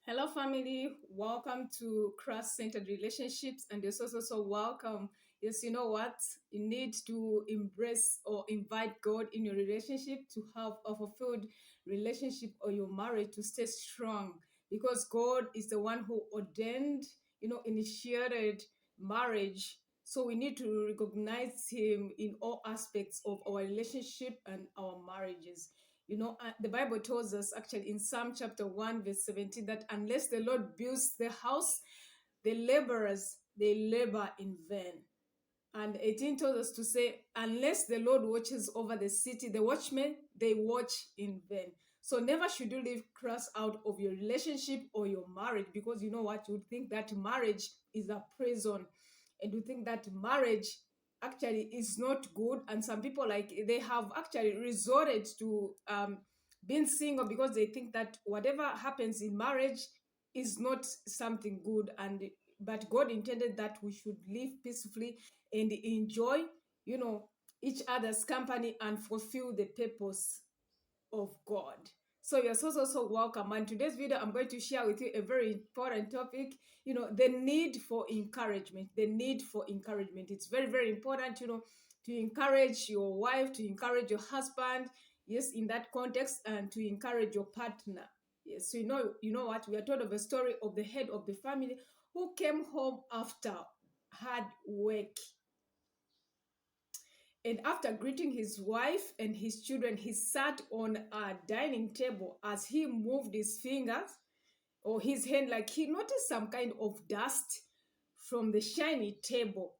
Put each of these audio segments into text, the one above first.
Hello, family. Welcome to Cross-Centered Relationships, and you're so welcome. Yes, you know what? You need to embrace or invite God in your relationship to have a fulfilled relationship or your marriage to stay strong, because God is the one who ordained, initiated marriage. So we need to recognize Him in all aspects of our relationship and our marriages. The Bible tells us actually in Psalm chapter 1, verse 17, that unless the Lord builds the house, the laborers, they labor in vain. And 18 tells us to say, unless the Lord watches over the city, the watchmen, they watch in vain. So never should you leave Christ out of your relationship or your marriage, because you know what? You would think that marriage is a prison, and you think that marriage actually is not good. And some people, like, they have actually resorted to being single because they think that whatever happens in marriage is not something good. And but God intended that we should live peacefully and enjoy, you know, each other's company and fulfill the purpose of God. So you're so welcome. And today's video, I'm going to share with you a very important topic, the need for encouragement. The need for encouragement. It's very important, to encourage your wife, to encourage your husband, yes, in that context, and to encourage your partner. Yes, so you know what? We are told of a story of the head of the family who came home after hard work. And after greeting his wife and his children, he sat on a dining table. As he moved his fingers or his hand, like, he noticed some kind of dust from the shiny table,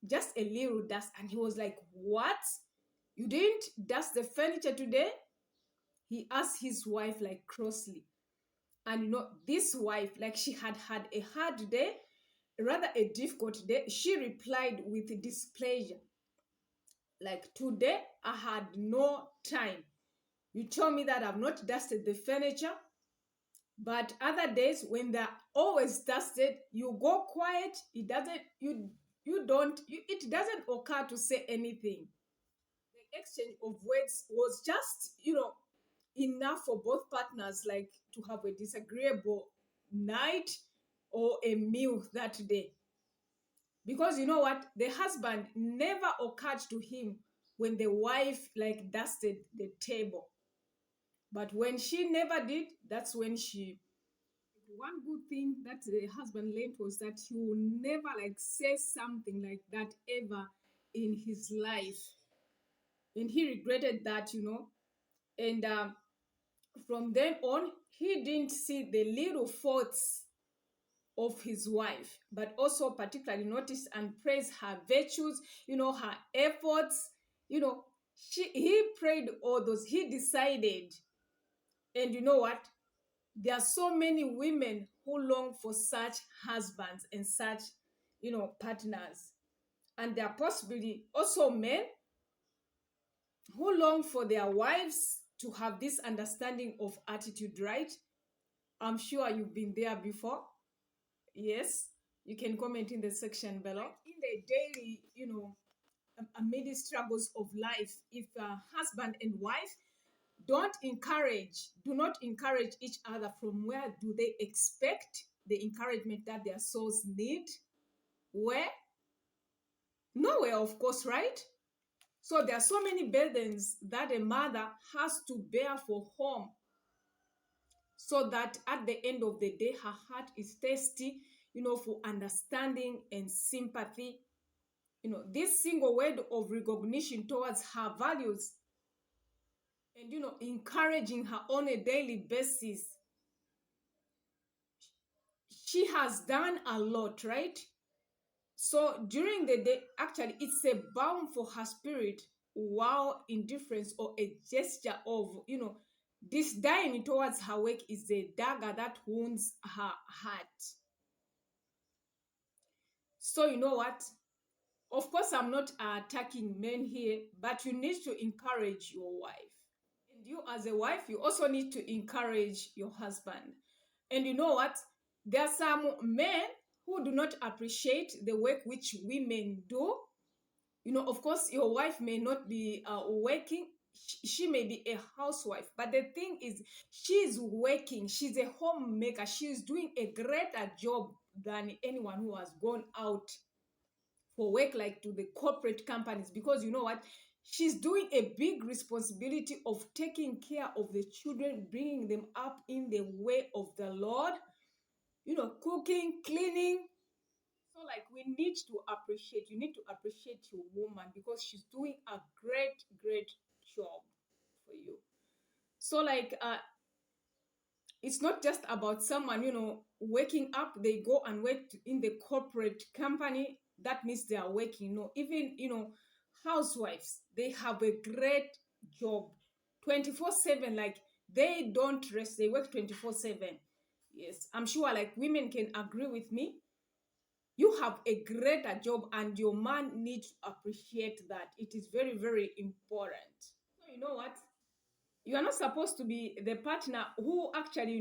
just a little dust. And he was like, "What? You didn't dust the furniture today?" He asked his wife, like, crossly. And this wife, like, she had had a hard day, rather a difficult day. She replied with displeasure, like, "Today I had no time. You told me that I've not dusted the furniture, but other days when they're always dusted, you go quiet. It doesn't you don't you, it doesn't occur to say anything." The exchange of words was just, enough for both partners, like, to have a disagreeable night or a meal that day. Because you know what? The husband never occurred to him when the wife, like, dusted the table. But when she never did, that's when she. One good thing that the husband learned was that he will never, like, say something like that ever in his life. And he regretted that, And from then on, he didn't see the little faults of his wife, but also particularly notice and praise her virtues, her efforts. He prayed all those. He decided, and you know what? There are so many women who long for such husbands and such, partners, and there are possibly also men who long for their wives to have this understanding of attitude, right? I'm sure you've been there before. Yes, you can comment in the section below. Like, in the daily, amid the struggles of life, if husband and wife do not encourage each other, from where do they expect the encouragement that their souls need? Where? Nowhere, of course, right? So there are so many burdens that a mother has to bear for home, so that at the end of the day, her heart is thirsty, for understanding and sympathy. This single word of recognition towards her values, and, encouraging her on a daily basis. She has done a lot, right? So during the day, actually, it's a balm for her spirit, while indifference or a gesture of, disdain towards her work is a dagger that wounds her heart. So you know what? Of course, I'm not attacking men here, but you need to encourage your wife. And you, as a wife, you also need to encourage your husband. And you know what? There are some men who do not appreciate the work which women do. Of course, your wife may not be working. she may be a housewife, but the thing is, she's working, she's a homemaker, she's doing a greater job than anyone who has gone out for work, like to the corporate companies, because you know what, she's doing a big responsibility of taking care of the children, bringing them up in the way of the Lord, cooking, cleaning. So like, we need to appreciate, you need to appreciate your woman, because she's doing a great job for you. So like, it's not just about someone, waking up, they go and work in the corporate company. That means they are working. No, even, housewives, they have a great job 24/7. Like, they don't rest, they work 24/7. Yes, I'm sure like women can agree with me. You have a greater job, and your man needs to appreciate that. It is very important. So you know what? You are not supposed to be the partner who actually,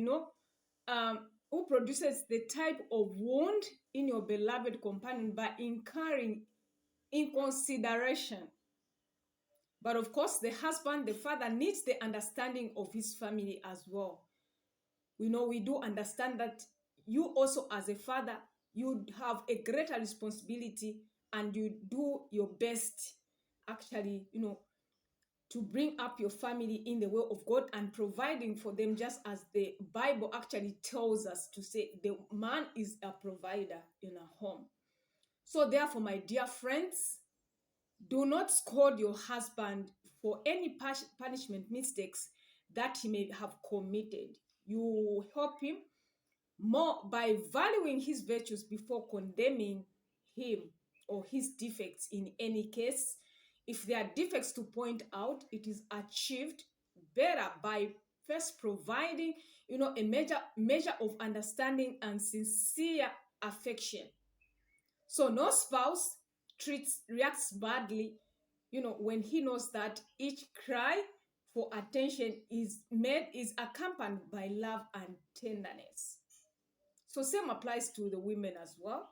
who produces the type of wound in your beloved companion by incurring inconsideration. But of course, the husband, the father, needs the understanding of his family as well. We do understand that you also, as a father, you have a greater responsibility, and you do your best, actually, to bring up your family in the way of God and providing for them, just as the Bible actually tells us to say the man is a provider in a home. So therefore, my dear friends, do not scold your husband for any punishment mistakes that he may have committed. You help him more by valuing his virtues before condemning him or his defects. In any case, if there are defects to point out, it is achieved better by first providing, a measure of understanding and sincere affection. So no spouse reacts badly, when he knows that each cry for attention is accompanied by love and tenderness. So same applies to the women as well.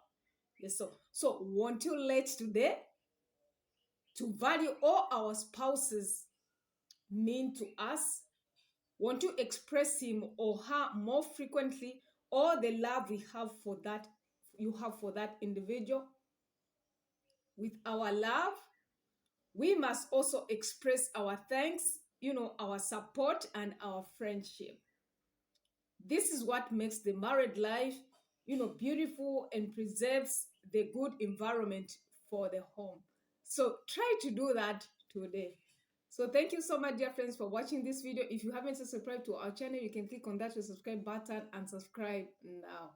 Yes, so want you late today to value all our spouses mean to us? Want to express him or her more frequently, all the love you have for that individual? With our love, we must also express our thanks, our support and our friendship. This is what makes the married life, beautiful, and preserves the good environment for the home. So try to do that today. So thank you so much, dear friends, for watching this video. If you haven't subscribed to our channel, you can click on that subscribe button and subscribe now.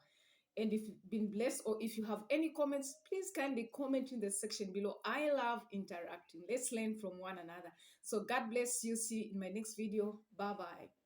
And if you've been blessed, or if you have any comments, please kindly comment in the section below. I love interacting. Let's learn from one another. So God bless you. See you in my next video. Bye-bye.